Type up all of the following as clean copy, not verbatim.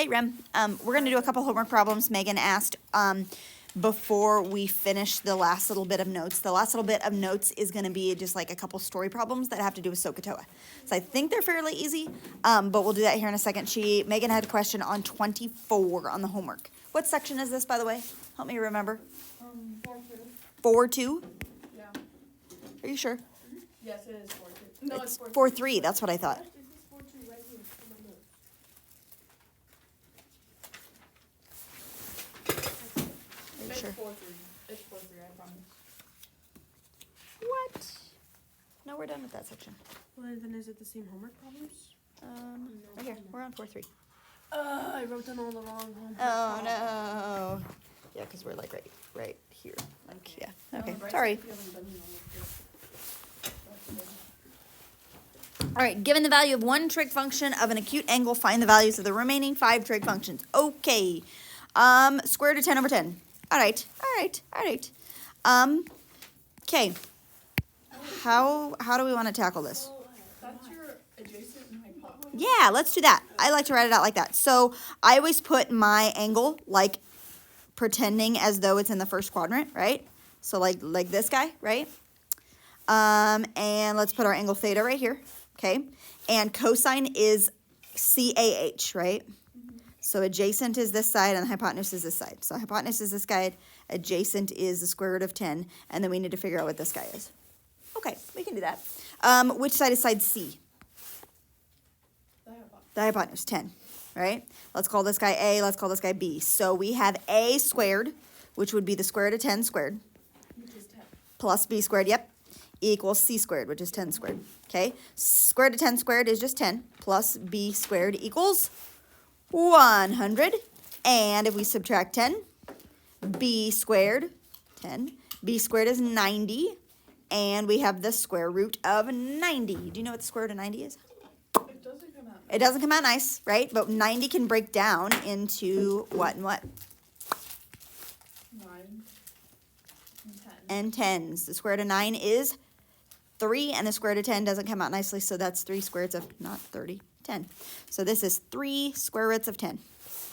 Hey, Rem. We're going to do a couple homework problems Megan asked before we finish the last little bit of notes. The last little bit of notes is going to be just like a couple story problems that have to do with SOHCAHTOA. So I think they're fairly easy, but we'll do that here in a second. Megan had a question on 24 on the homework. What section is this, by the way? Help me remember. 4-2. 4-2? Yeah. Are you sure? Mm-hmm. Yes, it is 4-2. No, it's 4-3. That's what I thought. This is 4-2 right here in my notes. Are you It's sure? 4-3. It's 4-3, I promise. What? No, we're done with that section. Well, then is it the same homework problems? Right here. We're on 4-3. I wrote down all the wrong homework. Oh, no. Yeah, because we're like right here. Like, yeah. Okay, sorry. All right, given the value of one trig function of an acute angle, find the values of the remaining 5 trig functions. Okay. Square root of 10 over 10. All right. Okay. How do we want to tackle this? That's your adjacent and hypotenuse. Yeah, let's do that. I like to write it out like that. So I always put my angle like pretending as though it's in the first quadrant, right? So like this guy, right? And let's put our angle theta right here, okay? And cosine is CAH, right? So adjacent is this side and the hypotenuse is this side. So hypotenuse is this guy, adjacent is the square root of 10, and then we need to figure out what this guy is. Okay, we can do that. Which side is side C? The hypotenuse, 10, right? Let's call this guy A, let's call this guy B. So we have A squared, which would be the square root of 10 squared, Which is 10. plus B squared, yep, equals C squared, which is 10 squared, okay? Square root of 10 squared is just 10, plus B squared equals 100. And if we subtract 10, B squared, 10, B squared is 90, and we have the square root of 90. Do you know what the square root of 90 is? It doesn't come out. It doesn't come out nice, right? But 90 can break down into what and what? 9 and 10. And tens. The square root of 9 is 3, and the square root of 10 doesn't come out nicely, so that's 3 square roots of, not 30, 10. So this is 3 square roots of 10.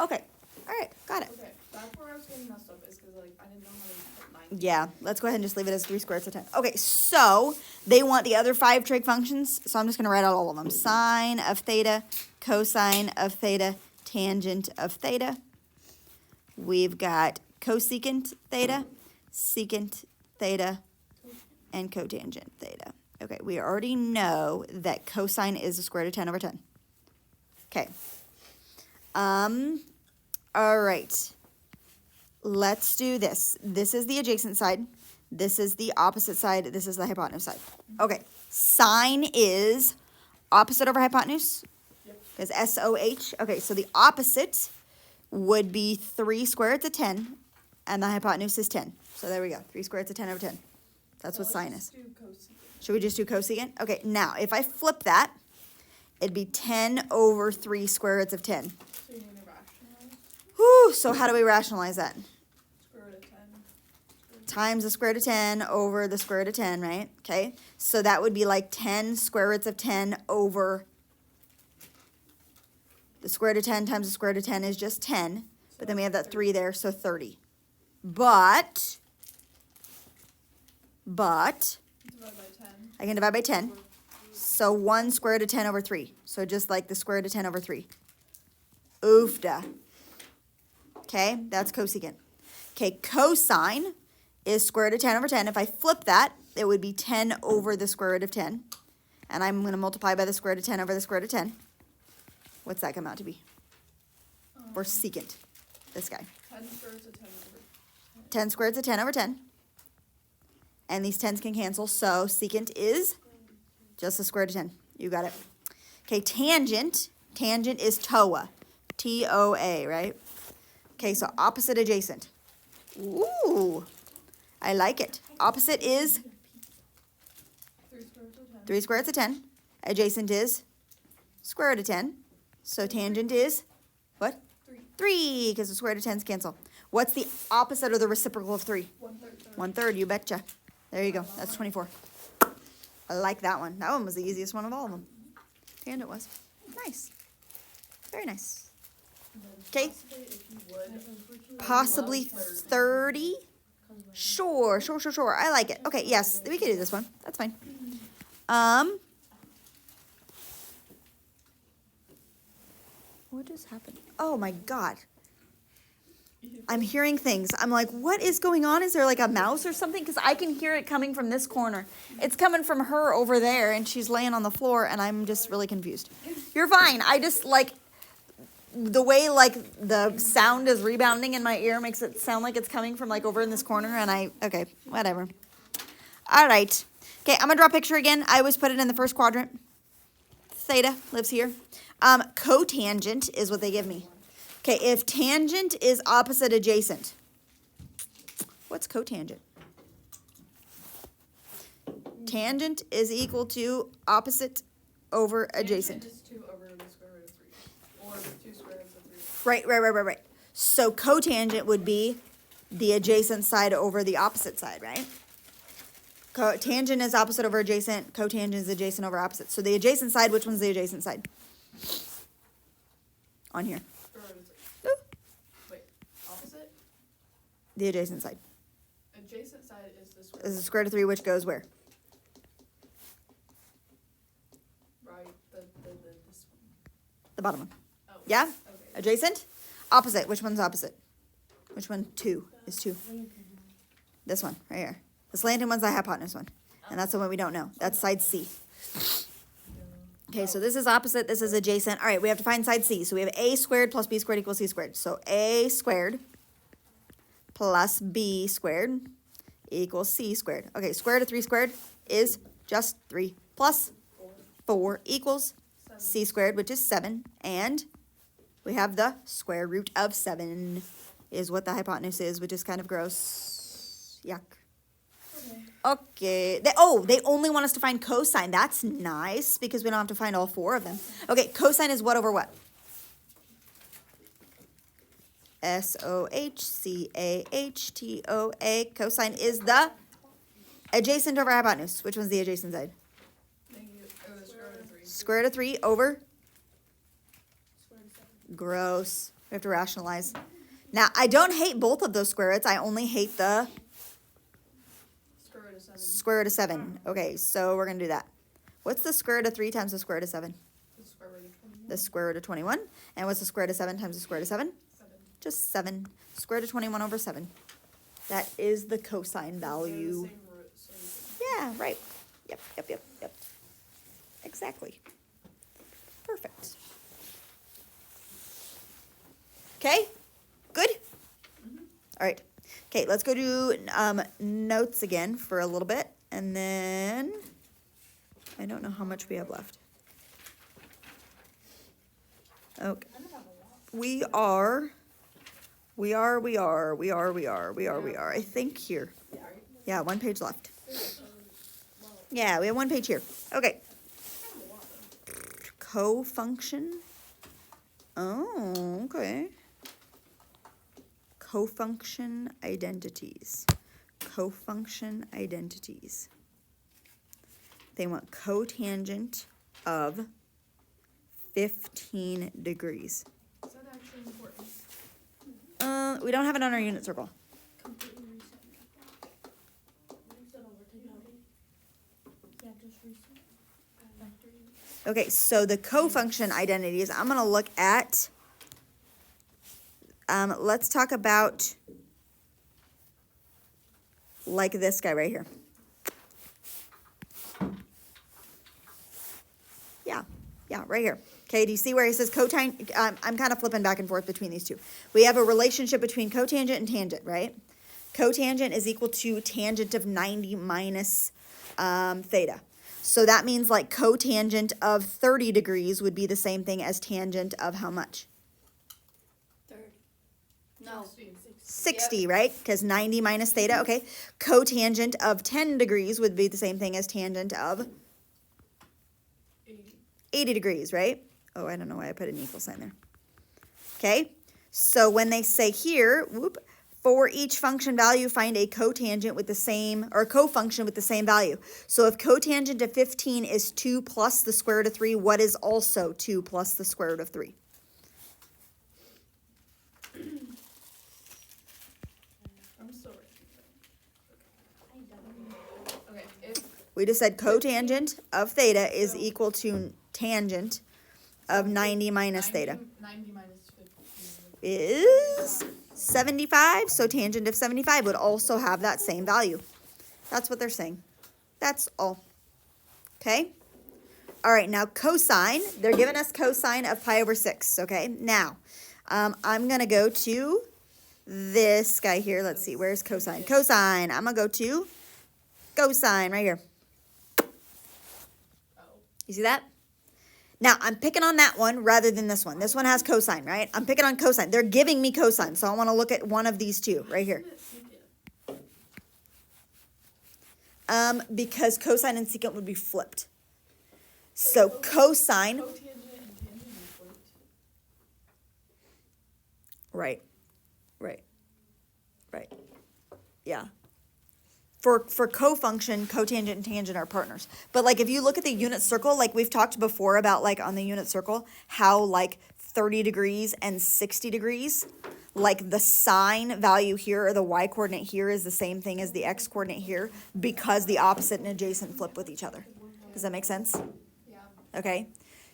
Okay, all right, got it. Okay, that's where I was getting messed up, is because like I didn't know how to put 9. Yeah, let's go ahead and just leave it as 3 square roots of 10. Okay, so they want the other 5 trig functions, so I'm just going to write out all of them. Sine of theta, cosine of theta, tangent of theta. We've got cosecant theta, secant theta, and cotangent theta. Okay, we already know that cosine is the square root of 10 over 10. Okay. All right. Let's do this. This is the adjacent side. This is the opposite side. This is the hypotenuse side. Okay. Sine is opposite over hypotenuse. Yep. Because SOH. Okay, so the opposite would be 3 square roots of 10, and the hypotenuse is 10. So there we go. 3 square roots of 10 over 10. That's what sine is. Should we just do cosecant? Okay, now if I flip that, it'd be 10 over 3 square roots of 10. So you need to rationalize? Whew, so how do we rationalize that? Square root of 10. Times the square root of 10 over the square root of 10, right? Okay, so that would be like 10 square roots of 10 over the square root of 10 times the square root of 10 is just 10. But then we have that 3 there, so 30. But Divide by 10. I can divide by 10. So 1 square root of 10 over 3. So just like the square root of 10 over 3. Oofda. Okay, that's cosecant. Okay, cosine is square root of 10 over 10. If I flip that, it would be 10 over the square root of 10. And I'm going to multiply by the square root of 10 over the square root of 10. What's that come out to be? Or secant, this guy. 10 square roots of 10 over 10 square roots of 10 over 10. And these 10s can cancel, so secant is just the square root of 10. You got it. Okay, tangent. Tangent is TOA. T-O-A, right? Okay, so opposite adjacent. Ooh, I like it. Opposite is 3 square roots of 10. 3 square roots of 10. Adjacent is square root of 10. So tangent is what? 3. 3, because the square root of 10s cancel. What's the opposite or the reciprocal of 3? 1/3. 1/3, you betcha. There you go. That's 24. I like that one. That one was the easiest one of all of them. Tangent was. Nice. Very nice. Okay. Possibly if you would. Possibly 30. Sure. I like it. Okay, yes, we can do this one. That's fine. What just happened? Oh my God. I'm hearing things. I'm like, what is going on? Is there like a mouse or something? Because I can hear it coming from this corner. It's coming from her over there, and she's laying on the floor, and I'm just really confused. You're fine. I just like the way like the sound is rebounding in my ear makes it sound like it's coming from like over in this corner, and okay, whatever. All right. Okay, I'm gonna draw a picture again. I always put it in the first quadrant. Theta lives here. Cotangent is what they give me. Okay, if tangent is opposite adjacent, what's cotangent? Tangent is equal to opposite over adjacent. Tangent is 2 over the square root of 3. Or 2 square roots of 3. Right. So cotangent would be the adjacent side over the opposite side, right? Tangent is opposite over adjacent. Cotangent is adjacent over opposite. So the adjacent side, which one's the adjacent side? On here. Square root of 3. Ooh. Wait, opposite? The adjacent side. Adjacent side is the square This root. is square root of 3, which goes where? Right, this one. The bottom one. Oh. Yeah? Okay. Adjacent? Opposite. Which one's opposite? Which one? 2 is 2. This one, right here. The slanted one's the hypotenuse one. And that's the one we don't know. That's side C. Okay, so this is opposite, this is adjacent. All right, we have to find side C. So we have a squared plus b squared equals c squared. So a squared plus b squared equals c squared. Okay, square root of 3 squared is just 3 plus 4 equals c squared, which is 7. And we have the square root of 7 is what the hypotenuse is, which is kind of gross. Yuck. Okay. They only want us to find cosine. That's nice because we don't have to find all 4 of them. Okay, cosine is what over what? SOHCAHTOA. Cosine is the adjacent over hypotenuse. Which one's the adjacent side? The square root of 3. Square root of 3 over? Gross. We have to rationalize. Now, I don't hate both of those square roots. I only hate the Square root of 7. square root of 7. Okay, so we're going to do that. What's the square root of 3 times the square root of 7? The square root of 21. The square root of 21. And what's the square root of 7 times the square root of 7? 7. Just 7. Square root of 21 over 7. That is the cosine value. Same root, so you Yeah, right. Yep. Exactly. Perfect. Okay? Good? All right. Okay, let's go do notes again for a little bit. And then I don't know how much we have left. Okay. We are, I think here. Yeah, 1 page left. Yeah, we have 1 page here. Okay. Co-function. Oh, okay. Co-function identities. Co-function identities. They want cotangent of 15 degrees. Is that actually important? We don't have it on our unit circle. Completely reset me. Reset over to Yachty. Yeah, just reset. Factory. Okay, so the co-function identities, I'm going to look at, let's talk about like this guy right here. Yeah, right here. Okay, do you see where he says cotangent? I'm kind of flipping back and forth between these two. We have a relationship between cotangent and tangent, right? Cotangent is equal to tangent of 90 minus theta. So that means like cotangent of 30 degrees would be the same thing as tangent of how much? 30. No. 60, right? Because 90 minus theta, okay. Cotangent of 10 degrees would be the same thing as tangent of 80 degrees, right? Oh, I don't know why I put an equal sign there. Okay, so when they say here, for each function value, find a cotangent with the same, or a cofunction with the same value. So if cotangent of 15 is 2 plus the square root of 3, what is also 2 plus the square root of 3? We just said cotangent of theta is equal to tangent of 90 minus theta. 90 minus 15. Is 75, so tangent of 75 would also have that same value. That's what they're saying. That's all. Okay? All right, now cosine. They're giving us cosine of pi over 6, okay? Now, I'm going to go to this guy here. Let's see, where's cosine? Cosine. I'm going to go to cosine right here. You see that? Now, I'm picking on that one rather than this one. This one has cosine, right? I'm picking on cosine. They're giving me cosine, so I want to look at one of these two right here. Because cosine and secant would be flipped. So cosine, Cotangent and tangent is flipped. right. Yeah. For cofunction, cotangent and tangent are partners. But like if you look at the unit circle, like we've talked before about like on the unit circle, how like 30 degrees and 60 degrees, like the sine value here or the y coordinate here is the same thing as the x coordinate here because the opposite and adjacent flip with each other. Does that make sense? Yeah. Okay.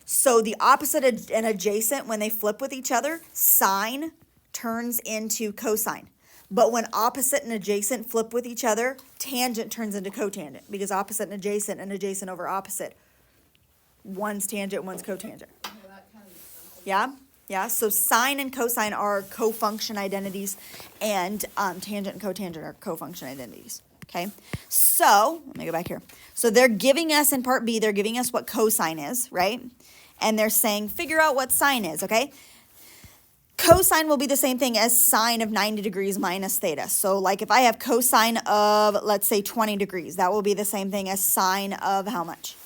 So the opposite and adjacent, when they flip with each other, sine turns into cosine. But when opposite and adjacent flip with each other, tangent turns into cotangent because opposite and adjacent over opposite. One's tangent, one's cotangent. Okay, that kind of makes sense. Yeah? Yeah, so sine and cosine are cofunction identities, and tangent and cotangent are cofunction identities. Okay? So, let me go back here. So they're giving us in part B, they're giving us what cosine is, right? And they're saying, figure out what sine is, okay? Cosine will be the same thing as sine of 90 degrees minus theta. So like if I have cosine of, let's say 20 degrees, that will be the same thing as sine of how much?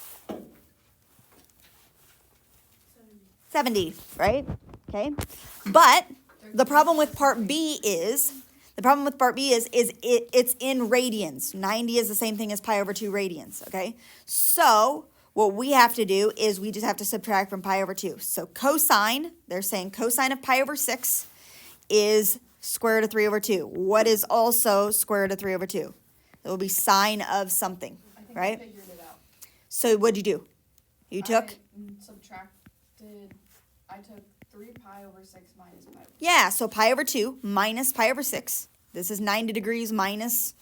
70, right? Okay. But the problem with part B is, it's in radians. 90 is the same thing as pi over 2 radians, okay? So what we have to do is we just have to subtract from pi over 2. So cosine, they're saying cosine of pi over 6 is square root of 3 over 2. What is also square root of 3 over 2? It will be sine of something, I think right? I figured it out. So what'd you do? You took? I took 3 pi over 6 minus pi over 6. Yeah, so pi over 2 minus pi over 6. This is 90 degrees minus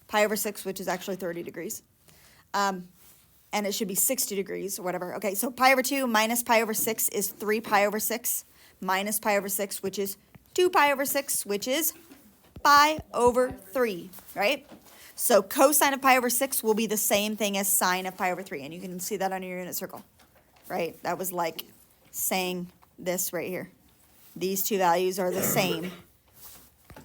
pi over 6, which is actually 30 degrees. And it should be 60 degrees or whatever. Okay, so pi over 2 minus pi over 6 is 3 pi over 6 minus pi over 6, which is 2 pi over 6, which is pi over 3, right? So cosine of pi over 6 will be the same thing as sine of pi over 3, and you can see that on your unit circle, right? That was like saying this right here. These two values are the same.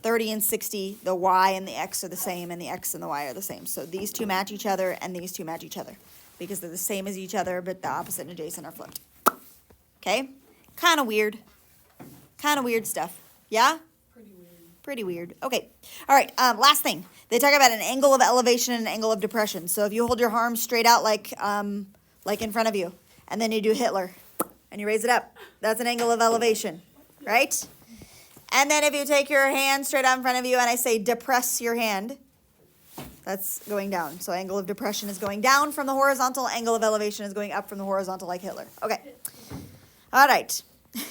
30 and 60, the y and the x are the same, and the x and the y are the same. So these two match each other, and these two match each other because they're the same as each other, but the opposite and adjacent are flipped. Okay? Kind of weird. Kind of weird stuff. Yeah? Pretty weird. Pretty weird. Okay. All right. Last thing. They talk about an angle of elevation and an angle of depression. So if you hold your arms straight out like in front of you, and then you do Hitler, and you raise it up, that's an angle of elevation, right? And then if you take your hand straight out in front of you and I say depress your hand, that's going down. So angle of depression is going down from the horizontal, angle of elevation is going up from the horizontal like Hitler. Okay. All right.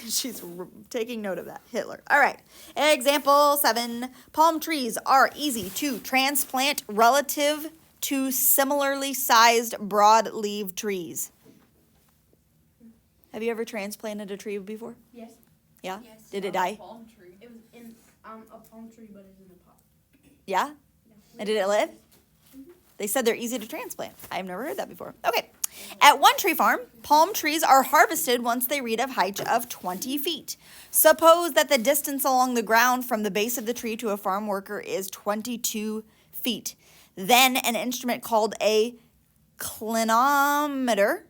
She's taking note of that. Hitler. All right. Example 7. Palm trees are easy to transplant relative to similarly sized broadleaf trees. Have you ever transplanted a tree before? Yes. Yeah? Yes. Did it die? Palm tree. It was in a palm tree, but it's in a pot. Yeah? Yeah. And did it live? They said they're easy to transplant. I've never heard that before. Okay. At one tree farm, palm trees are harvested once they reach a height of 20 feet. Suppose that the distance along the ground from the base of the tree to a farm worker is 22 feet. Then an instrument called a clinometer,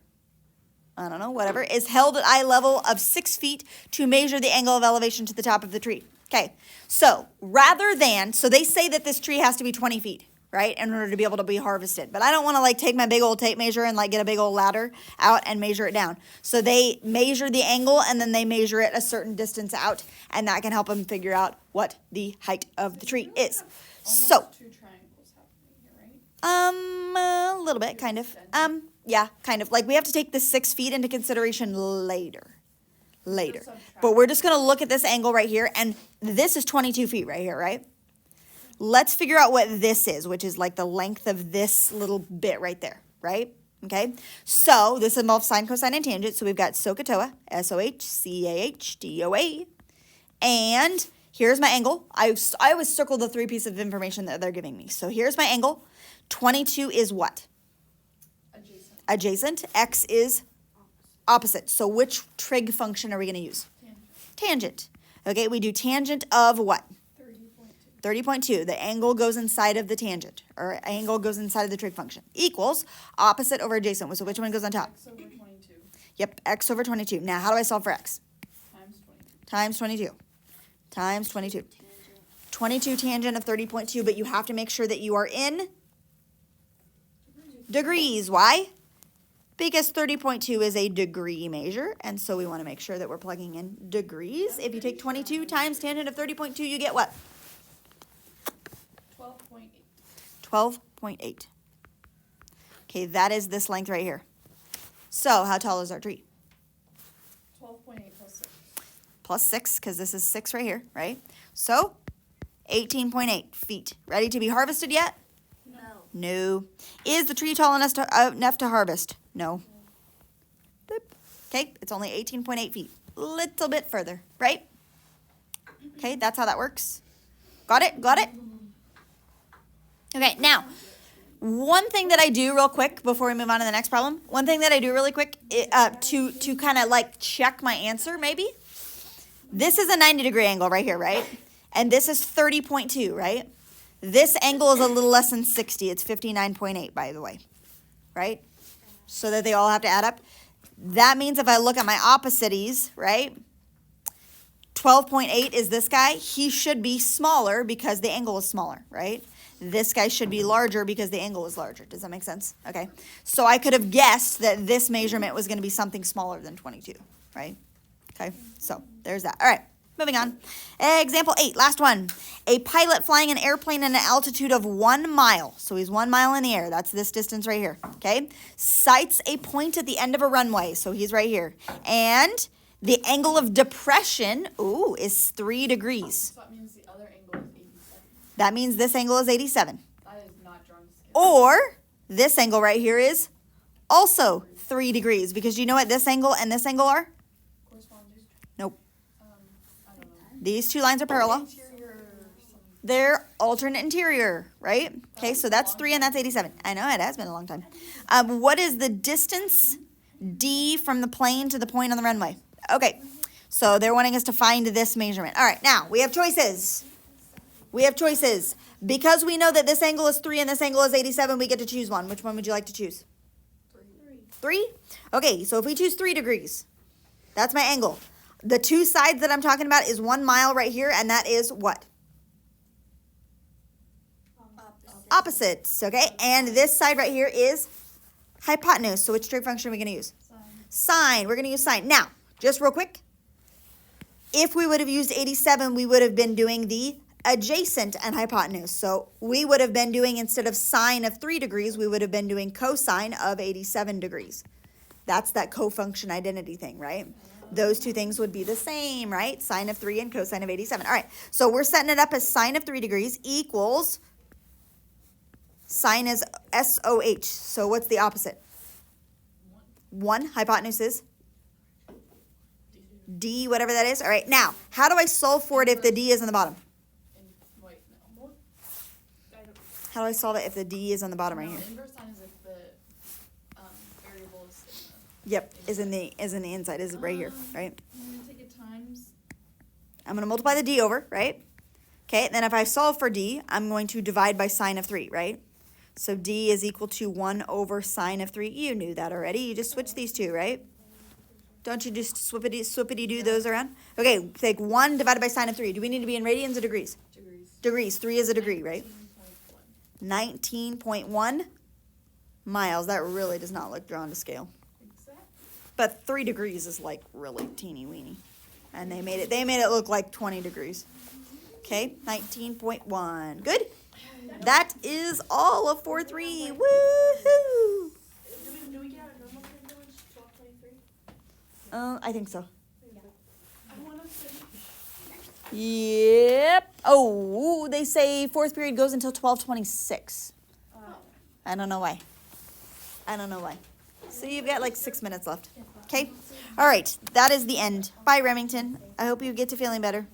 I don't know, whatever, is held at eye level of 6 feet to measure the angle of elevation to the top of the tree. Okay, so so they say that this tree has to be 20 feet, right, in order to be able to be harvested. But I don't want to like take my big old tape measure and like get a big old ladder out and measure it down. So they measure the angle and then they measure it a certain distance out, and that can help them figure out what the height of the tree is. So, Almost 2 triangles happening here, A little bit, kind of. Yeah, kind of. Like we have to take the 6 feet into consideration later. But we're just gonna look at this angle right here, and this is 22 feet right here, right? Let's figure out what this is, which is like the length of this little bit right there, right? Okay, so this involves sine, cosine, and tangent. So we've got SOHCAHTOA, SOHCAHTOA, and here's my angle. I always circle the 3 pieces of information that they're giving me. So here's my angle. 22 is what? Adjacent. Adjacent. X is opposite. So which trig function are we going to use? Tangent. Okay, we do tangent of what? 30.2. The angle goes inside of the tangent, or angle goes inside of the trig function. Equals opposite over adjacent. So which one goes on top? X over 22. Yep, x over 22. Now, how do I solve for x? Times 22. Times 22. 22 tangent of 30.2, but you have to make sure that you are in degrees. Why? Because 30.2 is a degree measure, and so we want to make sure that we're plugging in degrees. If you take 22 times tangent of 30.2, you get what? 12.8. 12.8. Okay, that is this length right here. So how tall is our tree? 12.8 plus 6. Plus 6, because this is 6 right here, right? So 18.8 feet. Ready to be harvested yet? No. No. Is the tree tall enough to harvest? No. Boop. Okay, it's only 18.8 feet. Little bit further, right? Okay, that's how that works. Got it? Got it? Okay, now, one thing that I do real quick before we move on to the next problem, one thing that I do really quick to kind of like check my answer maybe, this is a 90-degree angle right here, right? And this is 30.2, right? This angle is a little less than 60. It's 59.8, by the way, right? So that they all have to add up. That means if I look at my opposites, right? 12.8 is this guy. He should be smaller because the angle is smaller, right? This guy should be larger because the angle is larger. Does that make sense? Okay. So I could have guessed that this measurement was going to be something smaller than 22, right? Okay. So there's that. All right. Moving on. Example 8, last one. A pilot flying an airplane at an altitude of 1 mile. So he's 1 mile in the air. That's this distance right here. Okay. Sights a point at the end of a runway. So he's right here. And the angle of depression, is 3 degrees. So that means the other angle is 87. That means this angle is 87. That is not drawn to scale. Or this angle right here is also 3 degrees. Because you know what this angle and this angle are? Corresponding. Nope. I don't know. These two lines are parallel. Interior something. They're alternate interior, right? Okay, so that's 3 and that's 87. I know, it has been a long time. What is the distance D from the plane to the point on the runway? Okay, so they're wanting us to find this measurement. All right, now we have choices. We have choices. Because we know that this angle is 3 and this angle is 87, we get to choose one. Which one would you like to choose? 3? Okay, so if we choose 3 degrees, that's my angle. The two sides that I'm talking about is 1 mile right here, and that is what? Opposites, okay? And this side right here is hypotenuse. So which trig function are we going to use? Sine. We're going to use sine. Now, just real quick, if we would have used 87, we would have been doing the adjacent and hypotenuse. So we would have been doing, instead of sine of 3 degrees, we would have been doing cosine of 87 degrees. That's that cofunction identity thing, right? Those two things would be the same, right? Sine of 3 and cosine of 87. All right, so we're setting it up as sine of 3 degrees equals, sine is SOH. So what's the opposite? 1. Hypotenuse is? D, whatever that is. All right, now, how do I solve for it if the D is on the bottom? Wait, no. How do I solve it if the D is on the bottom right here? Inverse sign is if the variable is sigma. Yep, is in the inside, is right here, right? I'm going to take it times. I'm going to multiply the D over, right? Okay, then if I solve for D, I'm going to divide by sine of 3, right? So D is equal to 1 over sine of 3. You knew that already. You just switch these two, right? Don't you just swippity do those around? Okay, take 1 divided by sine of 3. Do we need to be in radians or degrees? Degrees. 3 is a degree, right? 19.1 miles. That really does not look drawn to scale. Exactly. But 3 degrees is like really teeny weeny. And they made it look like 20 degrees. Okay, 19.1. Good? That is all of 4-3. Woohoo! Do we get a normal village 12:23? I think so. I want to finish. Yep. Oh, they say fourth period goes until 12:26. I don't know why. So you've got like 6 minutes left. Okay? All right. That is the end. Bye, Remington. I hope you get to feeling better.